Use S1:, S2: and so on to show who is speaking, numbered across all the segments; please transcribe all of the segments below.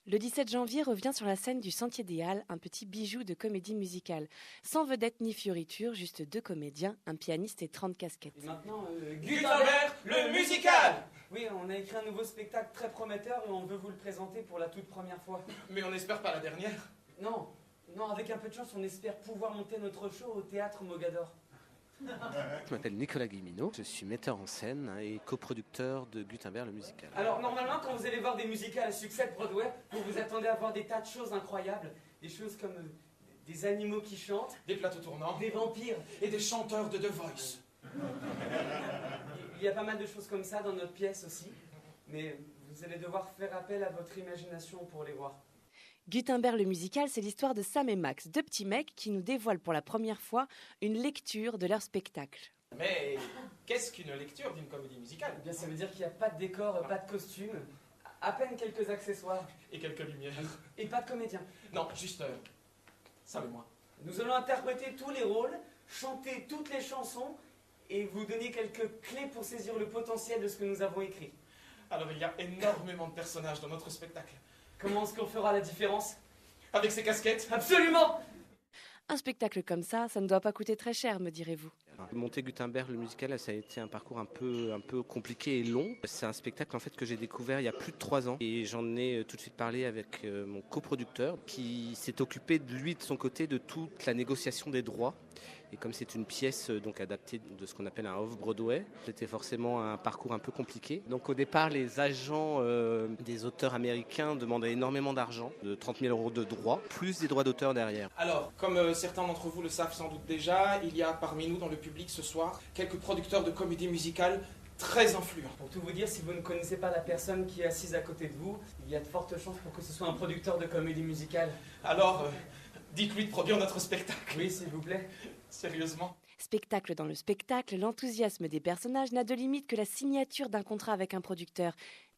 S1: Le 17 janvier revient sur la scène du Sentier des Halles, un petit bijou de comédie musicale. Sans vedette ni fioriture, juste 2 comédiens, un pianiste et 30 casquettes.
S2: Et maintenant,
S3: Gutenberg, le musical.
S2: Oui, on a écrit un nouveau spectacle très prometteur et on veut vous le présenter pour la toute première fois.
S3: Mais on n'espère pas la dernière.
S2: Non, avec un peu de chance, on espère pouvoir monter notre show au théâtre Mogador.
S4: Je m'appelle Nicolas Guilleminault, je suis metteur en scène et coproducteur de Gutenberg le musical.
S2: Alors, normalement, quand vous allez voir des musicals à succès de Broadway, vous vous attendez à voir des tas de choses incroyables. Des choses comme des animaux qui chantent,
S3: Des plateaux tournants.
S2: des vampires.
S3: Et des chanteurs de The Voice.
S2: Il y a pas mal de choses comme ça dans notre pièce aussi. Mais vous allez devoir faire appel à votre imagination pour les voir.
S1: Gutenberg le musical, c'est l'histoire de Sam et Max, 2 petits mecs qui nous dévoilent pour la première fois une lecture de leur spectacle.
S3: Mais qu'est-ce qu'une lecture d'une comédie musicale?
S2: Eh bien, ça veut dire qu'il n'y a pas de décor, pas de costume, à peine quelques accessoires
S3: Et quelques lumières.
S2: et pas de comédien.
S3: Non, juste Sam et moi.
S2: Nous allons interpréter tous les rôles, chanter toutes les chansons et vous donner quelques clés pour saisir le potentiel de ce que nous avons écrit.
S3: Alors il y a énormément de personnages dans notre spectacle.
S2: Comment est-ce qu'on fera la différence?
S3: Avec ces casquettes.
S2: Absolument!
S1: Un spectacle comme ça ne doit pas coûter très cher, me direz-vous.
S4: Monter Gutenberg le musical, ça a été un parcours un peu compliqué et long. C'est un spectacle en fait que j'ai découvert il y a plus de 3 ans et j'en ai tout de suite parlé avec mon coproducteur qui s'est occupé de lui de son côté de toute la négociation des droits. Et comme c'est une pièce donc adaptée de ce qu'on appelle un off-Broadway, c'était forcément un parcours un peu compliqué. Donc au départ, les agents des auteurs américains demandaient énormément d'argent, de 30 000 € de droits, plus des droits d'auteur derrière.
S3: Alors, comme certains d'entre vous le savent sans doute déjà, il y a parmi nous dans le public ce soir quelques producteurs de comédie musicale très influents.
S2: Pour tout vous dire, si vous ne connaissez pas la personne qui est assise à côté de vous, il y a de fortes chances pour que ce soit un producteur de comédie musicale.
S3: Alors, dites-lui de produire notre spectacle.
S2: Oui, s'il vous plaît.
S3: Sérieusement.
S1: Spectacle dans le spectacle, l'enthousiasme des personnages n'a de limite que la signature d'un contrat avec un producteur.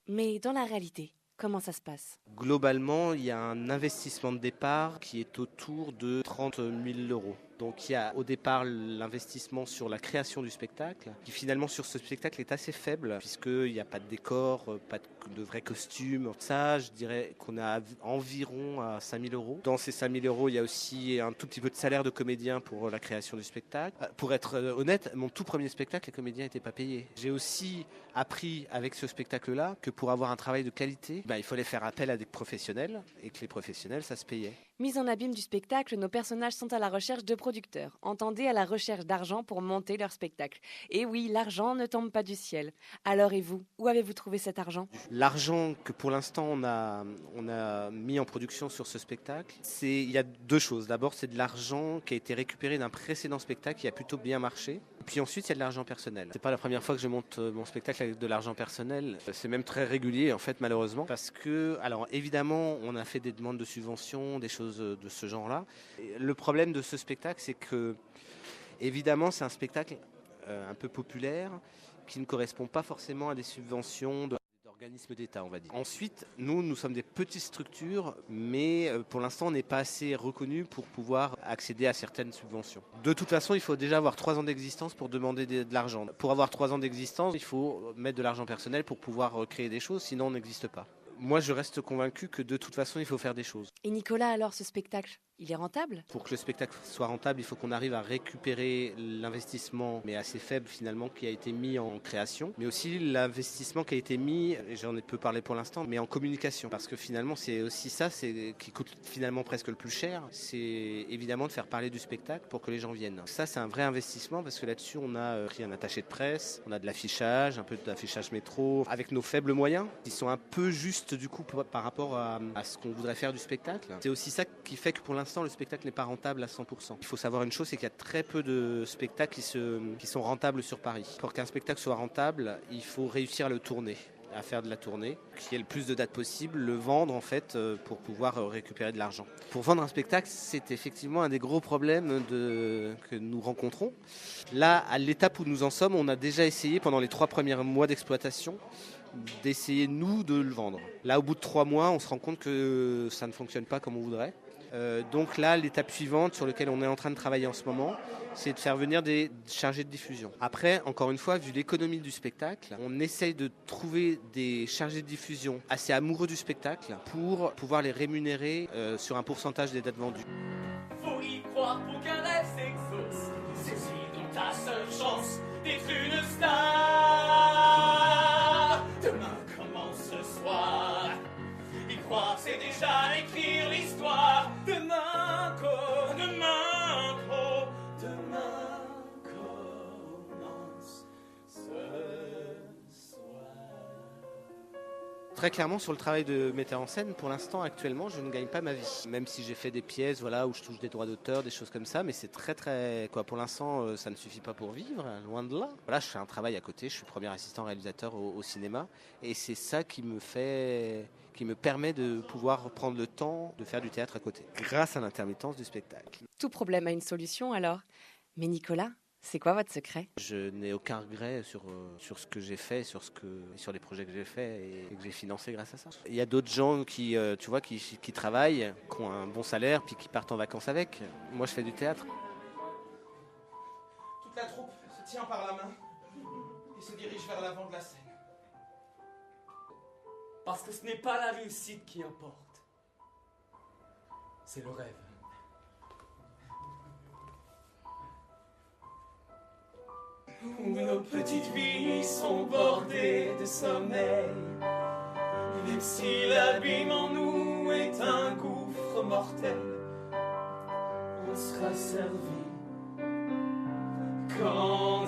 S1: Mais dans la réalité, comment ça se passe?
S4: Globalement, il y a un investissement de départ qui est autour de 30 000 €. Donc il y a au départ l'investissement sur la création du spectacle, qui finalement sur ce spectacle est assez faible, puisqu'il n'y a pas de décor, pas de vrais costumes. Ça, je dirais qu'on a environ à 5 000 €. Dans ces 5 000 €, il y a aussi un tout petit peu de salaire de comédien pour la création du spectacle. Pour être honnête, mon tout premier spectacle, les comédiens n'étaient pas payés. J'ai aussi appris avec ce spectacle-là que pour avoir un travail de qualité, il fallait faire appel à des professionnels, et que les professionnels, ça se payait.
S1: Mise en abîme du spectacle, nos personnages sont à la recherche de producteurs. Entendez, à la recherche d'argent pour monter leur spectacle. Et oui, l'argent ne tombe pas du ciel. Alors et vous, où avez-vous trouvé cet argent?
S4: L'argent que pour l'instant on a mis en production sur ce spectacle, il y a 2 choses. D'abord, c'est de l'argent qui a été récupéré d'un précédent spectacle qui a plutôt bien marché. Puis ensuite, il y a de l'argent personnel. C'est pas la première fois que je monte mon spectacle avec de l'argent personnel. C'est même très régulier en fait, malheureusement, parce que, alors évidemment, on a fait des demandes de subventions, des choses de ce genre-là. Et le problème de ce spectacle, c'est que, évidemment, c'est un spectacle un peu populaire qui ne correspond pas forcément à des subventions d'organismes d'État, on va dire. Ensuite, nous sommes des petites structures, mais pour l'instant, on n'est pas assez reconnus pour pouvoir accéder à certaines subventions. De toute façon, il faut déjà avoir 3 ans d'existence pour demander de l'argent. Pour avoir 3 ans d'existence, il faut mettre de l'argent personnel pour pouvoir créer des choses, sinon on n'existe pas. Moi, je reste convaincu que de toute façon, il faut faire des choses.
S1: Et Nicolas, alors, ce spectacle, il est rentable?
S4: Pour que le spectacle soit rentable, il faut qu'on arrive à récupérer l'investissement, mais assez faible finalement, qui a été mis en création, mais aussi l'investissement qui a été mis, et j'en ai peu parlé pour l'instant, mais en communication. Parce que finalement, c'est aussi ça qui coûte finalement presque le plus cher, c'est évidemment de faire parler du spectacle pour que les gens viennent. Ça, c'est un vrai investissement parce que là-dessus, on a pris un attaché de presse, on a de l'affichage, un peu d'affichage métro, avec nos faibles moyens, qui sont un peu justes du coup par rapport à ce qu'on voudrait faire du spectacle. C'est aussi ça qui fait que pour l'instant le spectacle n'est pas rentable à 100%. Il faut savoir une chose, c'est qu'il y a très peu de spectacles qui sont rentables sur Paris. Pour qu'un spectacle soit rentable, il faut réussir à le tourner, à faire de la tournée, qu'il y ait le plus de dates possible, le vendre en fait pour pouvoir récupérer de l'argent. Pour vendre un spectacle, c'est effectivement un des gros problèmes que nous rencontrons. Là, à l'étape où nous en sommes, on a déjà essayé pendant les 3 premiers mois d'exploitation d'essayer nous de le vendre. Là, au bout de 3 mois, on se rend compte que ça ne fonctionne pas comme on voudrait. Donc là, l'étape suivante sur laquelle on est en train de travailler en ce moment, c'est de faire venir des chargés de diffusion. Après, encore une fois, vu l'économie du spectacle, on essaye de trouver des chargés de diffusion assez amoureux du spectacle pour pouvoir les rémunérer sur un pourcentage des dates vendues.
S5: Faut y croire pour qu'un rêve s'exauce. Saisis donc ta seule chance d'être une star. Demain commence ce soir. Y croire, c'est déjà écrire l'histoire. Demain commence ce soir.
S4: Très clairement, sur le travail de metteur en scène, pour l'instant, actuellement, je ne gagne pas ma vie. Même si j'ai fait des pièces où je touche des droits d'auteur, des choses comme ça, mais c'est très... Pour l'instant, ça ne suffit pas pour vivre, loin de là. Voilà, je fais un travail à côté, je suis premier assistant réalisateur au cinéma, et c'est ça qui me permet de pouvoir prendre le temps de faire du théâtre à côté, grâce à l'intermittence du spectacle.
S1: Tout problème a une solution alors. Mais Nicolas, c'est quoi votre secret?
S4: Je n'ai aucun regret sur ce que j'ai fait, sur les projets que j'ai faits et que j'ai financés grâce à ça. Il y a d'autres gens qui travaillent, qui ont un bon salaire, puis qui partent en vacances avec. Moi, je fais du théâtre.
S3: Toute la troupe se tient par la main et se dirige vers l'avant de la scène.
S5: Parce que ce n'est pas la réussite qui importe. C'est le rêve. Où nos petites vies sont bordées de sommeil. Même si l'abîme en nous est un gouffre mortel, on sera servi quand